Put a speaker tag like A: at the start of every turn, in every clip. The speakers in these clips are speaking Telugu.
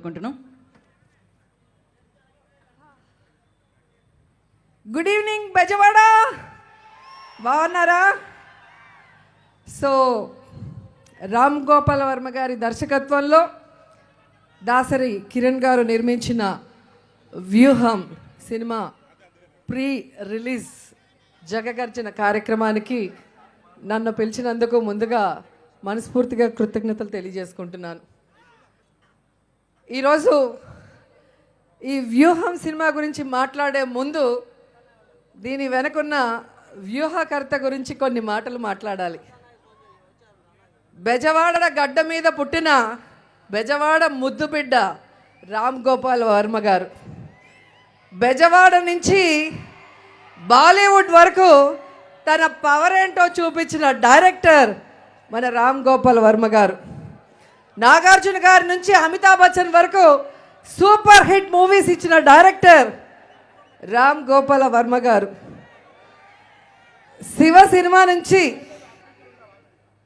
A: కోరుకుంటున్నాం.
B: గుడ్ ఈవినింగ్ బెజవాడ, బాగున్నారా? సో రామ్ గోపాల్ వర్మ గారి దర్శకత్వంలో దాసరి కిరణ్ గారు నిర్మించిన వ్యూహం సినిమా ప్రీ రిలీజ్ జగగర్జన కార్యక్రమానికి నన్ను పిలిచినందుకు ముందుగా మనస్ఫూర్తిగా కృతజ్ఞతలు తెలియజేసుకుంటున్నాను. ఈరోజు ఈ వ్యూహం సినిమా గురించి మాట్లాడే ముందు దీని వెనకున్న వ్యూహకర్త గురించి కొన్ని మాటలు మాట్లాడాలి. బెజవాడ గడ్డ మీద పుట్టిన బెజవాడ ముద్దుబిడ్డ రామ్ గోపాల్ వర్మ గారు, బెజవాడ నుంచి బాలీవుడ్ వరకు తన పవర్ ఏంటో చూపించిన డైరెక్టర్ మన రామ్ గోపాల్ వర్మ గారు. నాగార్జున గారి నుంచి అమితాబ్ బచ్చన్ వరకు సూపర్ హిట్ మూవీస్ ఇచ్చిన డైరెక్టర్ రామ్ గోపాల్ వర్మ గారు. శివ సినిమా నుంచి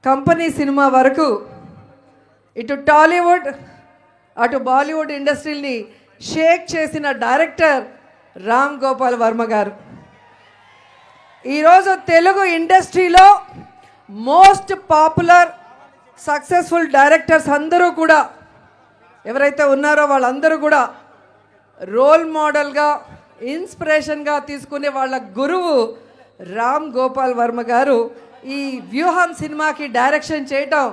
B: కంపెనీ సినిమా వరకు ఇటు టాలీవుడ్ అటు బాలీవుడ్ ఇండస్ట్రీని షేక్ చేసిన డైరెక్టర్ రామ్ గోపాల్ వర్మ గారు. ఈరోజు తెలుగు ఇండస్ట్రీలో మోస్ట్ పాపులర్ సక్సెస్ఫుల్ డైరెక్టర్స్ అందరూ కూడా ఎవరైతే ఉన్నారో వాళ్ళందరూ కూడా రోల్ మోడల్గా ఇన్స్పిరేషన్గా తీసుకునే వాళ్ళ గురువు రామ్ గోపాల్ వర్మ గారు. ఈ వ్యూహం సినిమాకి డైరెక్షన్ చేయటం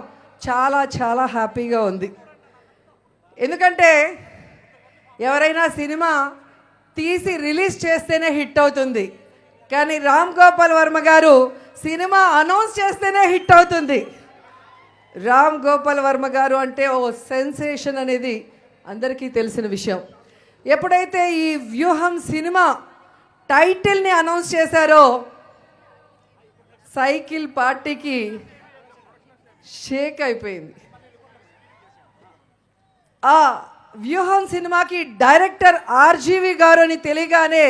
B: చాలా చాలా హ్యాపీగా ఉంది. ఎందుకంటే ఎవరైనా సినిమా తీసి రిలీజ్ చేస్తేనే హిట్ అవుతుంది, కానీ రామ్ గోపాల్ వర్మ గారు సినిమా అనౌన్స్ చేస్తేనే హిట్ అవుతుంది. రామ్ గోపాల్ వర్మ గారు అంటే ఓ సెన్సేషన్ అనేది అందరికీ తెలిసిన విషయం. ఎప్పుడైతే ఈ వ్యూహం సినిమా టైటిల్ని అనౌన్స్ చేశారో సైకిల్ పార్టీకి షేక్ అయిపోయింది. ఆ వ్యూహం సినిమాకి డైరెక్టర్ ఆర్జీవి గారు అని తెలియగానే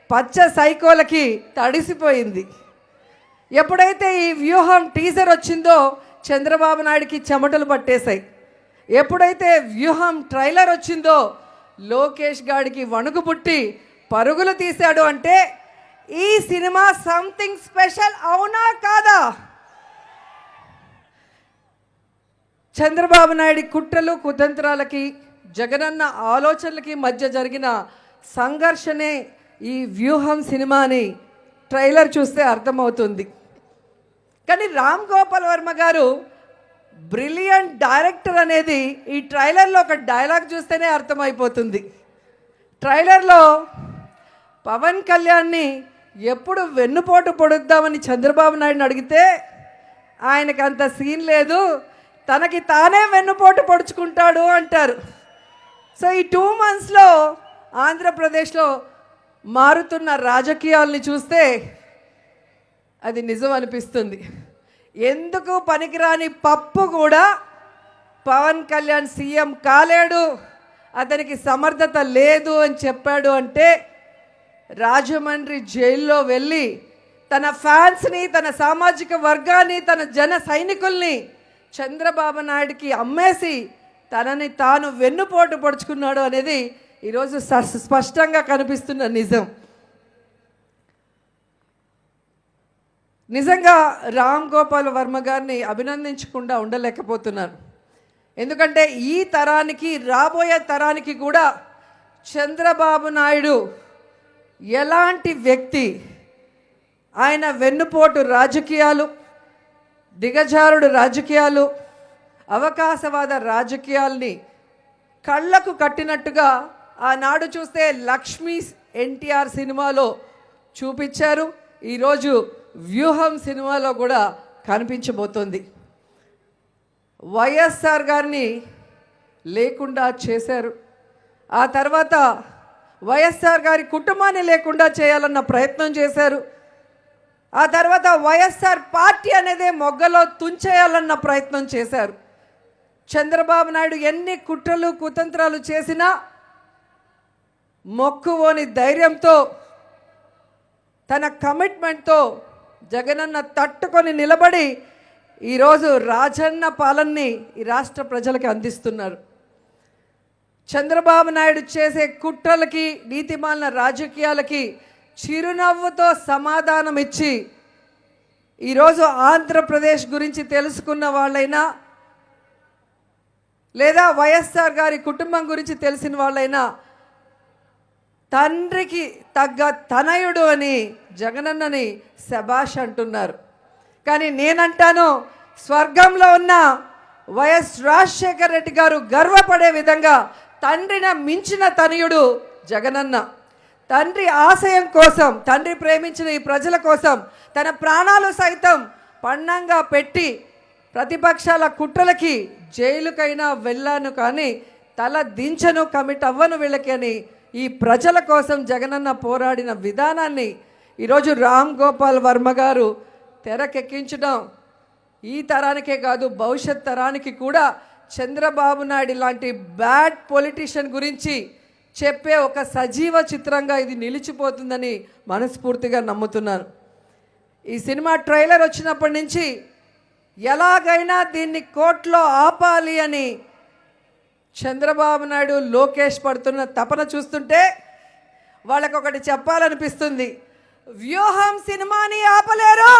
B: పచ్చ సైకోలకి తడిసిపోయింది. ఎప్పుడైతే ఈ వ్యూహం టీజర్ వచ్చిందో చంద్రబాబు నాయుడికి చెమటలు పట్టేశాయి. ఎప్పుడైతే వ్యూహం ట్రైలర్ వచ్చిందో లోకేష్ గాడికి వణుకు పుట్టి పరుగులు తీశాడు. అంటే ఈ సినిమా సంథింగ్ స్పెషల్ అవునా కాదా? చంద్రబాబు నాయుడి కుట్రలు కుతంత్రాలకి జగనన్న ఆలోచనలకి మధ్య జరిగిన సంఘర్షణే ఈ వ్యూహం సినిమాని ట్రైలర్ చూస్తే అర్థమవుతుంది. కానీ రామ్ గోపాల్ వర్మ గారు బ్రిలియంట్ డైరెక్టర్ అనేది ఈ ట్రైలర్లో ఒక డైలాగ్ చూస్తేనే అర్థమైపోతుంది. ట్రైలర్లో పవన్ కళ్యాణ్ని ఎప్పుడు వెన్నుపోటు పొడుద్దామని చంద్రబాబు నాయుడుని అడిగితే ఆయనకు అంత సీన్ లేదు, తనకి తానే వెన్నుపోటు పొడుచుకుంటాడు అంటారు. సో ఈ 2 monthsలో ఆంధ్రప్రదేశ్లో మారుతున్న రాజకీయాల్ని చూస్తే అది నిజం అనిపిస్తుంది. ఎందుకు పనికిరాని పప్పు కూడా పవన్ కళ్యాణ్ సీఎం కాలేడు, అతనికి సమర్థత లేదు అని చెప్పాడు. అంటే రాజమండ్రి జైల్లో వెళ్ళి తన ఫ్యాన్స్ని, తన సామాజిక వర్గాన్ని, తన జన సైనికుల్ని చంద్రబాబు నాయుడికి అమ్మేసి తనని తాను వెన్నుపోటు పొడుచుకున్నాడు అనేది ఈరోజు స్పష్టంగా కనిపిస్తున్న నిజం. నిజంగా రామ్ గోపాల్ వర్మ గారిని అభినందించకుండా ఉండలేకపోతున్నాను. ఎందుకంటే ఈ తరానికి, రాబోయే తరానికి కూడా చంద్రబాబు నాయుడు ఎలాంటి వ్యక్తి, ఆయన వెన్నుపోటు రాజకీయాలు, దిగజారుడు రాజకీయాలు, అవకాశవాద రాజకీయాల్ని కళ్ళకు కట్టినట్టుగా ఆనాడు చూస్తే లక్ష్మీ ఎన్టీఆర్ సినిమాలో చూపించారు. ఈరోజు వ్యూహం సినిమాలో కూడా కనిపించబోతోంది. వైఎస్ఆర్ గారిని లేకుండా చేశారు. ఆ తర్వాత వైఎస్ఆర్ గారి కుటుంబాన్ని లేకుండా చేయాలన్న ప్రయత్నం చేశారు. ఆ తర్వాత వైఎస్ఆర్ పార్టీ అనేదే మొగ్గలో తుంచేయాలన్న ప్రయత్నం చేశారు. చంద్రబాబు నాయుడు ఎన్ని కుట్రలు కుతంత్రాలు చేసినా మొక్కువోని ధైర్యంతో, తన కమిట్మెంట్తో జగనన్న తట్టుకొని నిలబడి ఈరోజు రాజన్న పాలనని ఈ రాష్ట్ర ప్రజలకి అందిస్తున్నారు. చంద్రబాబు నాయుడు చేసే కుట్రలకి నీతిమాలిన రాజకీయాలకి చిరునవ్వుతో సమాధానం ఇచ్చి ఈరోజు ఆంధ్రప్రదేశ్ గురించి తెలుసుకున్న వాళ్ళైనా లేదా వైఎస్ఆర్ గారి కుటుంబం గురించి తెలిసిన వాళ్ళైనా తండ్రికి తగ్గ తనయుడు అని జగనన్నని శభాష్ అంటున్నారు. కానీ నేనంటాను, స్వర్గంలో ఉన్న వైఎస్ రాజశేఖర రెడ్డి గారు గర్వపడే విధంగా తండ్రిని మించిన తనయుడు జగనన్న. తండ్రి ఆశయం కోసం, తండ్రి ప్రేమించిన ఈ ప్రజల కోసం తన ప్రాణాలు సైతం పణంగా పెట్టి ప్రతిపక్షాల కుట్రలకి జైలుకైనా వెళ్ళాను కానీ తల దించను, కమిట్ అవ్వను వీళ్ళకి అని ఈ ప్రజల కోసం జగనన్న పోరాడిన విధానాన్ని ఈరోజు రామ్ గోపాల్ వర్మ గారు తెరకెక్కించడం ఈ తరానికే కాదు భవిష్యత్ తరానికి కూడా చంద్రబాబు నాయుడు లాంటి బ్యాడ్ పొలిటీషియన్ గురించి చెప్పే ఒక సజీవ చిత్రంగా ఇది నిలిచిపోతుందని మనస్ఫూర్తిగా నమ్ముతున్నాను. ఈ సినిమా ట్రైలర్ వచ్చినప్పటి నుంచి ఎలాగైనా దీన్ని కోర్టులో ఆపాలి అని చంద్రబాబు నాయుడు లోకేష్ పడుతున్న తపన చూస్తుంటే వాళ్ళకొకటి చెప్పాలనిపిస్తుంది. వ్యూహం సినిమాని ఆపలేరు,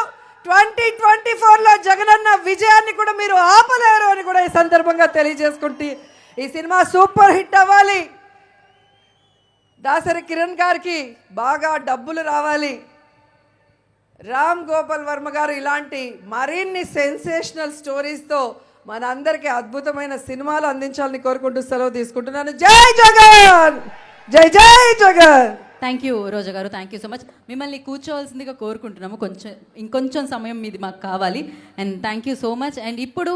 B: 2024లో జగనన్న విజయాన్ని కూడా మీరు ఆపలేరు అని కూడా ఈ సందర్భంగా తెలియజేసుకుంటే ఈ సినిమా సూపర్ హిట్ అవ్వాలి, దాసరి కిరణ్ గారికి బాగా డబ్బులు రావాలి, రామ్ గోపాల్ వర్మ గారు ఇలాంటి మరిన్ని సెన్సేషనల్ స్టోరీస్తో మన అందరికీ అద్భుతమైన సినిమాలు అందించాలని కోరుకుంటూ సెలవు తీసుకుంటున్నాను. జై జగన్, జై జై జగన్.
A: థ్యాంక్ యూ రోజా గారు, థ్యాంక్ యూ సో మచ్. మిమ్మల్ని కూర్చోవలసిందిగా కోరుకుంటున్నాము, ఇంకొంచెం సమయం మీది మాకు కావాలి. And thank you so much. And ఇప్పుడు